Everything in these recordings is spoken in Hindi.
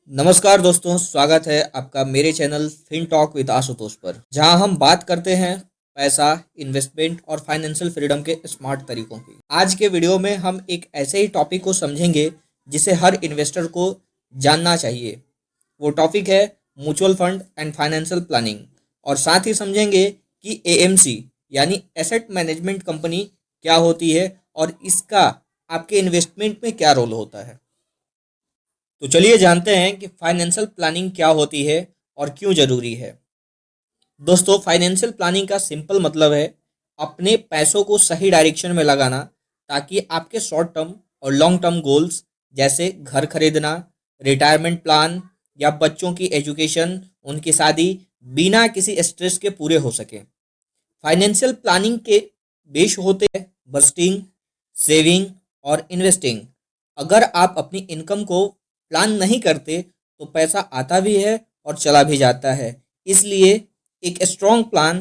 नमस्कार दोस्तों, स्वागत है आपका मेरे channel Fin Talk with Ashutosh पर, जहां हम बात करते हैं पैसा, इन्वेस्टमेंट और फाइनेंशियल फ्रीडम के स्मार्ट तरीकों की। आज के वीडियो में हम एक ऐसे ही टॉपिक को समझेंगे जिसे हर इन्वेस्टर को जानना चाहिए। वो टॉपिक है mutual fund and financial planning, और साथ ही समझेंगे कि एएमसी यानी एसेट मैनेजमेंट कंपनी क्या होती है और इसका आपके इन्वेस्टमेंट में क्या रोल होता है। तो चलिए जानते हैं कि फाइनेंशियल प्लानिंग क्या होती है और क्यों ज़रूरी है। दोस्तों, फाइनेंशियल प्लानिंग का सिंपल मतलब है अपने पैसों को सही डायरेक्शन में लगाना, ताकि आपके शॉर्ट टर्म और लॉन्ग टर्म गोल्स जैसे घर खरीदना, रिटायरमेंट प्लान या बच्चों की एजुकेशन, उनकी शादी बिना किसी स्ट्रेस के पूरे हो सके। फाइनेंशियल प्लानिंग के बेस होते हैं बजटिंग, सेविंग और इन्वेस्टिंग। अगर आप अपनी इनकम को प्लान नहीं करते तो पैसा आता भी है और चला भी जाता है। इसलिए एक स्ट्रॉन्ग प्लान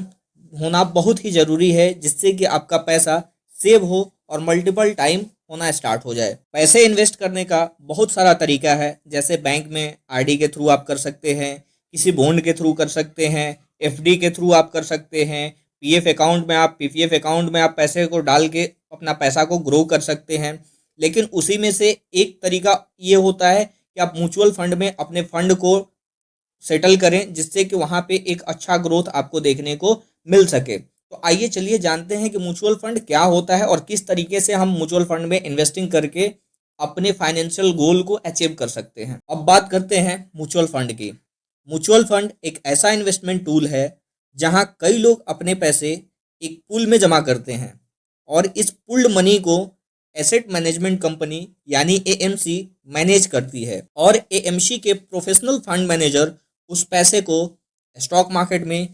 होना बहुत ही ज़रूरी है, जिससे कि आपका पैसा सेव हो और मल्टीपल टाइम होना स्टार्ट हो जाए। पैसे इन्वेस्ट करने का बहुत सारा तरीका है, जैसे बैंक में आरडी के थ्रू आप कर सकते हैं, किसी बॉन्ड के थ्रू कर सकते हैं, एफडी के थ्रू आप कर सकते हैं, पीएफ अकाउंट में आप पीपीएफ अकाउंट में आप पैसे को डाल के अपना पैसा को ग्रो कर सकते हैं। लेकिन उसी में से एक तरीका ये होता है कि आप म्यूचुअल फंड में अपने फंड को सेटल करें, जिससे कि वहाँ पे एक अच्छा ग्रोथ आपको देखने को मिल सके। तो आइए चलिए जानते हैं कि म्यूचुअल फंड क्या होता है और किस तरीके से हम म्यूचुअल फंड में इन्वेस्टिंग करके अपने फाइनेंशियल गोल को अचीव कर सकते हैं। अब बात करते हैं म्यूचुअल फंड की। म्यूचुअल फंड एक ऐसा इन्वेस्टमेंट टूल है जहाँ कई लोग अपने पैसे एक पूल में जमा करते हैं, और इस पुल्ड मनी को एसेट मैनेजमेंट कंपनी यानी एएमसी मैनेज करती है, और एएमसी के प्रोफेशनल फंड मैनेजर उस पैसे को स्टॉक मार्केट में,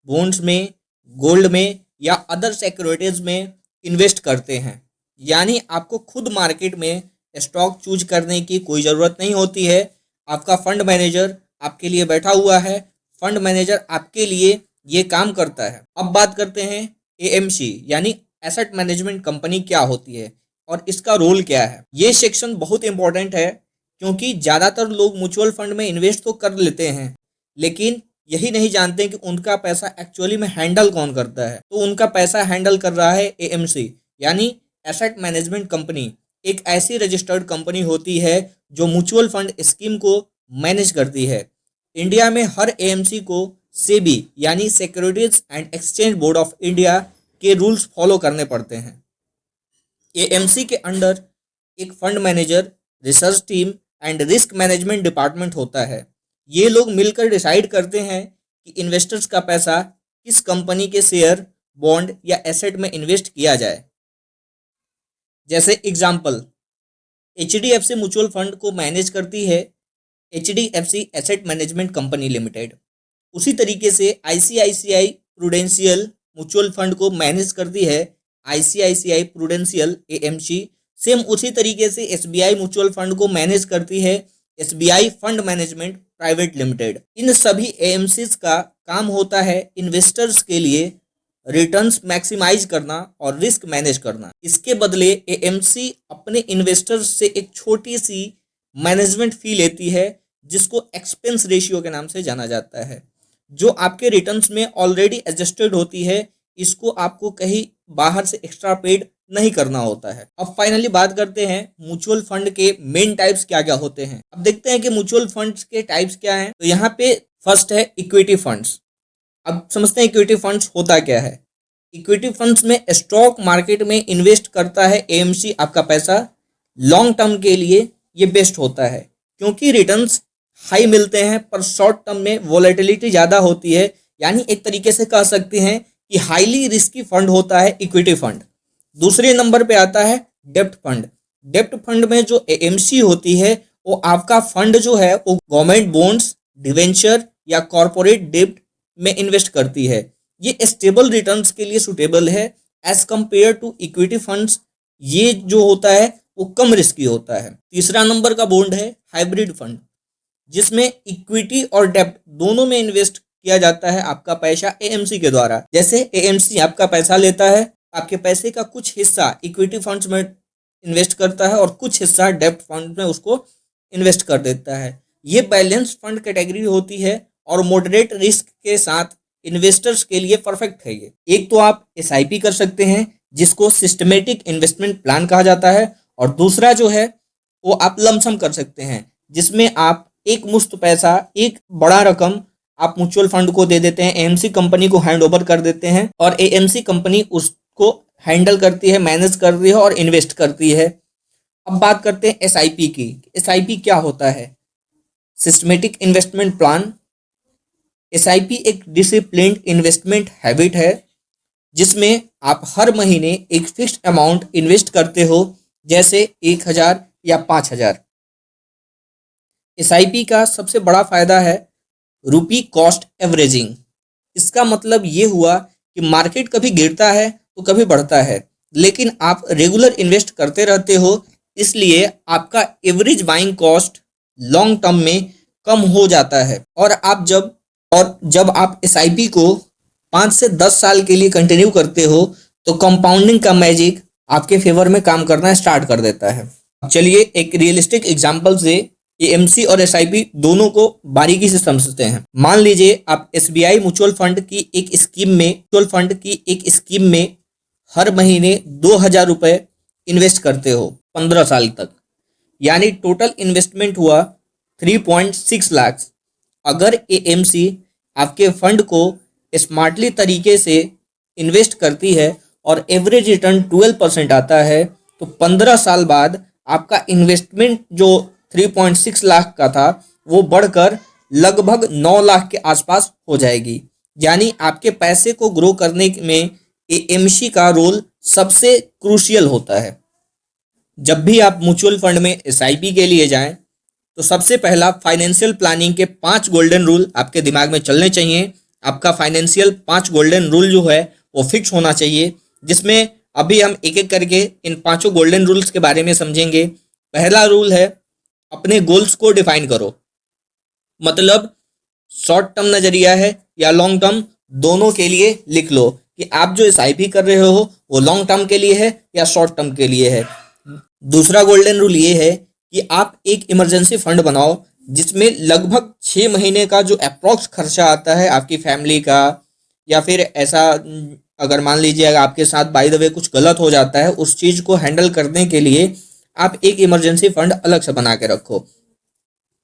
बॉन्ड्स में, गोल्ड में या अदर सिक्योरिटीज में इन्वेस्ट करते हैं। यानी आपको खुद मार्केट में स्टॉक चूज करने की कोई ज़रूरत नहीं होती है। आपका फंड मैनेजर आपके लिए बैठा हुआ है, फंड मैनेजर आपके लिए ये काम करता है। अब बात करते हैं एएमसी यानी एसेट मैनेजमेंट कंपनी क्या होती है और इसका रोल क्या है। ये सेक्शन बहुत इंपॉर्टेंट है, क्योंकि ज़्यादातर लोग म्यूचुअल फंड में इन्वेस्ट तो कर लेते हैं, लेकिन यही नहीं जानते कि उनका पैसा एक्चुअली में हैंडल कौन करता है। तो उनका पैसा हैंडल कर रहा है एएमसी यानी एसेट मैनेजमेंट कंपनी। एक ऐसी रजिस्टर्ड कंपनी होती है जो म्यूचुअल फंड स्कीम को मैनेज करती है। इंडिया में हर एएमसी को सेबी यानी securities and exchange board of India के रूल्स फॉलो करने पड़ते हैं। एएमसी के अंडर एक fund manager, research team and risk management department होता है। ये लोग मिलकर डिसाइड करते हैं कि इन्वेस्टर्स का पैसा किस कंपनी के शेयर, बॉन्ड या एसेट में इन्वेस्ट किया जाए। जैसे एग्जांपल, एचडीएफसी म्यूचुअल फंड को मैनेज करती है HDFC asset management company limited. उसी तरीके से आईसीआईसीआई प्रूडेंशियल म्यूचुअल फंड को मैनेज करती है आईसीआईसीआई प्रूडेंशियल एएमसी। सेम उसी तरीके से एसबीआई म्यूचुअल फंड को मैनेज करती है SBI fund management private limited. इन सभी एएमसीज का काम होता है इन्वेस्टर्स के लिए रिटर्न्स मैक्सिमाइज करना और रिस्क मैनेज करना। इसके बदले एएमसी अपने इन्वेस्टर्स से एक छोटी सी मैनेजमेंट फी लेती है, जिसको एक्सपेंस रेशियो के नाम से जाना जाता है, जो आपके रिटर्न्स में ऑलरेडी एडजस्टेड होती है। इसको आपको कहीं बाहर से एक्स्ट्रा पेड नहीं करना होता है। अब फाइनली बात करते हैं म्यूचुअल फंड के मेन टाइप्स क्या क्या होते हैं। अब देखते हैं कि म्यूचुअल फंड्स के टाइप्स क्या हैं। तो यहाँ पे फर्स्ट है इक्विटी फंड्स। अब समझते हैं इक्विटी फंड्स होता क्या है। इक्विटी फंड्स में स्टॉक मार्केट में इन्वेस्ट करता है एएमसी आपका पैसा। लॉन्ग टर्म के लिए ये बेस्ट होता है, क्योंकि रिटर्न्स हाई मिलते हैं, पर शॉर्ट टर्म में वॉलेटिलिटी ज़्यादा होती है। यानी एक तरीके से कह सकते हैं कि हाईली रिस्की फंड होता है इक्विटी फंड। दूसरे नंबर पे आता है डेब्ट फंड। डेब्ट फंड में जो एएमसी होती है, वो आपका फंड जो है वो गवर्नमेंट बॉन्ड्स, डिवेंचर या कॉरपोरेट डेब्ट में इन्वेस्ट करती है। ये स्टेबल रिटर्न्स के लिए सुटेबल है as compared to equity funds. ये जो होता है वो कम रिस्की होता है। तीसरा नंबर का बॉन्ड है हाइब्रिड फंड, जिसमें इक्विटी और डेब्ट दोनों में इन्वेस्ट किया जाता है आपका पैसा एएमसी के द्वारा। जैसे एएमसी आपका पैसा लेता है, आपके पैसे का कुछ हिस्सा इक्विटी फंड्स में इन्वेस्ट करता है और कुछ हिस्सा डेब्ट फंड में उसको इन्वेस्ट कर देता है। ये बैलेंस फंड कैटेगरी होती है और मॉडरेट रिस्क के साथ इन्वेस्टर्स के लिए परफेक्ट है ये। एक तो आप एसआईपी कर सकते हैं जिसको सिस्टमेटिक इन्वेस्टमेंट प्लान कहा जाता है, और दूसरा जो है वो आप लमसम कर सकते हैं जिसमें आप एक मुश्त पैसा, एक बड़ा रकम आप म्यूचुअल फंड को दे देते हैं, एएमसी कंपनी को हैंड ओवर कर देते हैं और एएमसी कंपनी उसको हैंडल करती है, मैनेज करती है और इन्वेस्ट करती है। अब बात करते हैं एसआईपी की। एसआईपी क्या होता है? Systematic investment plan. एसआईपी एक डिसिप्लिन्ड इन्वेस्टमेंट हैबिट है जिसमें आप हर महीने एक फिक्स्ड अमाउंट इन्वेस्ट करते हो, जैसे 1000 या 5000। एसआईपी का सबसे बड़ा फायदा है रुपी कॉस्ट एवरेजिंग। इसका मतलब ये हुआ कि मार्केट कभी गिरता है तो कभी बढ़ता है, लेकिन आप रेगुलर इन्वेस्ट करते रहते हो, इसलिए आपका average buying cost long term में कम हो जाता है। और जब आप एसआईपी को 5 से 10 साल के लिए कंटिन्यू करते हो तो कंपाउंडिंग का मैजिक आपके फेवर में काम करना स्टार्ट कर देता है। चलिए एक रियलिस्टिक एग्जांपल से एएमसी और एसआईपी दोनों को बारीकी से समझते हैं। मान लीजिए आप एसबीआई म्यूचुअल फंड की एक स्कीम में हर महीने 2000 रुपये इन्वेस्ट करते हो 15 साल तक, यानी टोटल इन्वेस्टमेंट हुआ 3.6 लाख। अगर एएमसी आपके फंड को स्मार्टली तरीके से इन्वेस्ट करती है और एवरेज रिटर्न 12% आता है, तो 15 साल बाद आपका इन्वेस्टमेंट जो 3.6 लाख का था वो बढ़कर लगभग 9 लाख के आसपास हो जाएगी। यानी आपके पैसे को ग्रो करने में एएमसी का रोल सबसे क्रूशियल होता है। जब भी आप म्यूचुअल फंड में एसआईपी के लिए जाएं तो सबसे पहला फाइनेंशियल प्लानिंग के 5 गोल्डन रूल आपके दिमाग में चलने चाहिए। आपका फाइनेंशियल 5 गोल्डन रूल जो है वो फिक्स होना चाहिए, जिसमें अभी हम एक एक करके इन 5 गोल्डन रूल्स के बारे में समझेंगे। पहला रूल है अपने गोल्स को डिफाइन करो। मतलब शॉर्ट टर्म नजरिया है या लॉन्ग टर्म, दोनों के लिए लिख लो कि आप जो एसआईपी कर रहे हो वो लॉन्ग टर्म के लिए है या शॉर्ट टर्म के लिए है। दूसरा गोल्डन रूल ये है कि आप एक इमरजेंसी फंड बनाओ जिसमें लगभग 6 महीने का जो अप्रॉक्स खर्चा आता है आपकी फैमिली का, या फिर ऐसा अगर मान लीजिए अगर आपके साथ बाय द वे कुछ गलत हो जाता है, उस चीज़ को हैंडल करने के लिए आप एक इमरजेंसी फंड अलग से बना के रखो।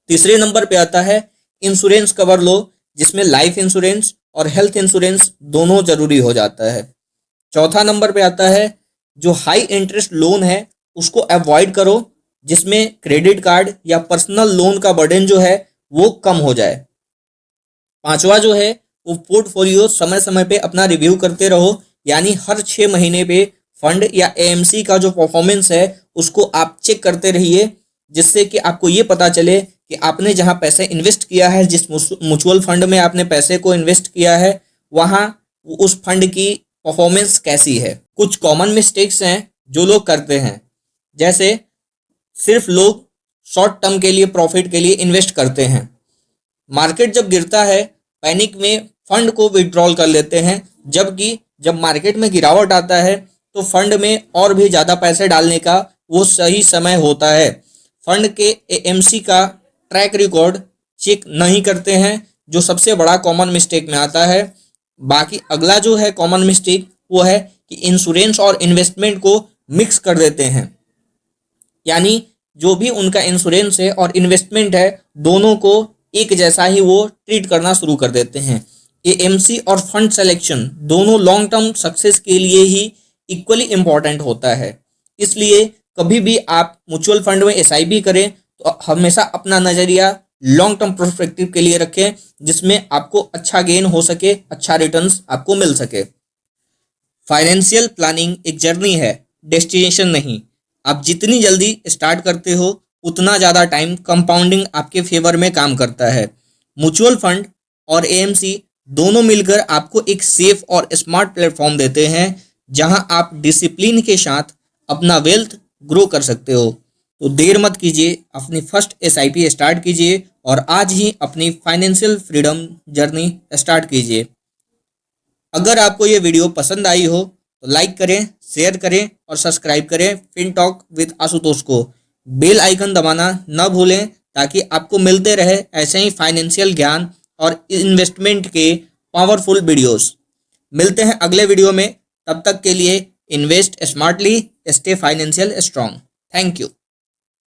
तीसरे नंबर पे आता है इंश्योरेंस कवर लो, जिसमें लाइफ इंश्योरेंस और हेल्थ इंश्योरेंस दोनों जरूरी हो जाता है। चौथा नंबर पे आता है जो हाई इंटरेस्ट लोन है उसको अवॉइड करो, जिसमें क्रेडिट कार्ड या पर्सनल लोन का बर्डन जो है वो कम हो जाए। पांचवा जो है वो पोर्टफोलियो समय समय पे अपना रिव्यू करते रहो, यानी हर 6 महीने पे फंड या एएमसी का जो परफॉर्मेंस है उसको आप चेक करते रहिए, जिससे कि आपको ये पता चले कि आपने जहां पैसे इन्वेस्ट किया है, जिस म्यूचुअल फंड में आपने पैसे को इन्वेस्ट किया है, वहां उस फंड की परफॉर्मेंस कैसी है। कुछ कॉमन मिस्टेक्स हैं जो लोग करते हैं, जैसे सिर्फ लोग शॉर्ट टर्म के लिए प्रॉफिट के लिए इन्वेस्ट करते हैं। मार्केट जब गिरता है पैनिक में फंड को विड्रॉल कर लेते हैं, जबकि जब मार्केट में गिरावट आता है तो फंड में और भी ज़्यादा पैसे डालने का वो सही समय होता है। फंड के एएमसी का ट्रैक रिकॉर्ड चेक नहीं करते हैं, जो सबसे बड़ा कॉमन मिस्टेक में आता है। बाकी अगला जो है कॉमन मिस्टेक वो है कि इंश्योरेंस और इन्वेस्टमेंट को मिक्स कर देते हैं, यानी जो भी उनका इंश्योरेंस है और इन्वेस्टमेंट है दोनों को एक जैसा ही वो ट्रीट करना शुरू कर देते हैं। एएमसी और फंड सिलेक्शन दोनों लॉन्ग टर्म सक्सेस के लिए ही इक्वली इम्पॉर्टेंट होता है। इसलिए कभी भी आप म्यूचुअल फंड में एसआईपी करें तो हमेशा अपना नज़रिया लॉन्ग टर्म पर्सपेक्टिव के लिए रखें, जिसमें आपको अच्छा गेन हो सके, अच्छा रिटर्न्स आपको मिल सके। फाइनेंशियल प्लानिंग एक जर्नी है, डेस्टिनेशन नहीं। आप जितनी जल्दी स्टार्ट करते हो उतना ज़्यादा टाइम कंपाउंडिंग आपके फेवर में काम करता है। म्यूचुअल फंड और एएमसी दोनों मिलकर आपको एक सेफ और स्मार्ट प्लेटफॉर्म देते हैं जहां आप डिसिप्लिन के साथ अपना वेल्थ ग्रो कर सकते हो। तो देर मत कीजिए, अपनी फर्स्ट एसआईपी स्टार्ट कीजिए और आज ही अपनी फाइनेंशियल फ्रीडम जर्नी स्टार्ट कीजिए। अगर आपको ये वीडियो पसंद आई हो तो लाइक करें, शेयर करें और सब्सक्राइब करें फिन टॉक विद आशुतोष को। बेल आइकन दबाना न भूलें ताकि आपको मिलते रहे ऐसे ही फाइनेंशियल ज्ञान और इन्वेस्टमेंट के पावरफुल वीडियोस। मिलते हैं अगले वीडियो में, तब तक के लिए invest smartly, stay financial strong. Thank you.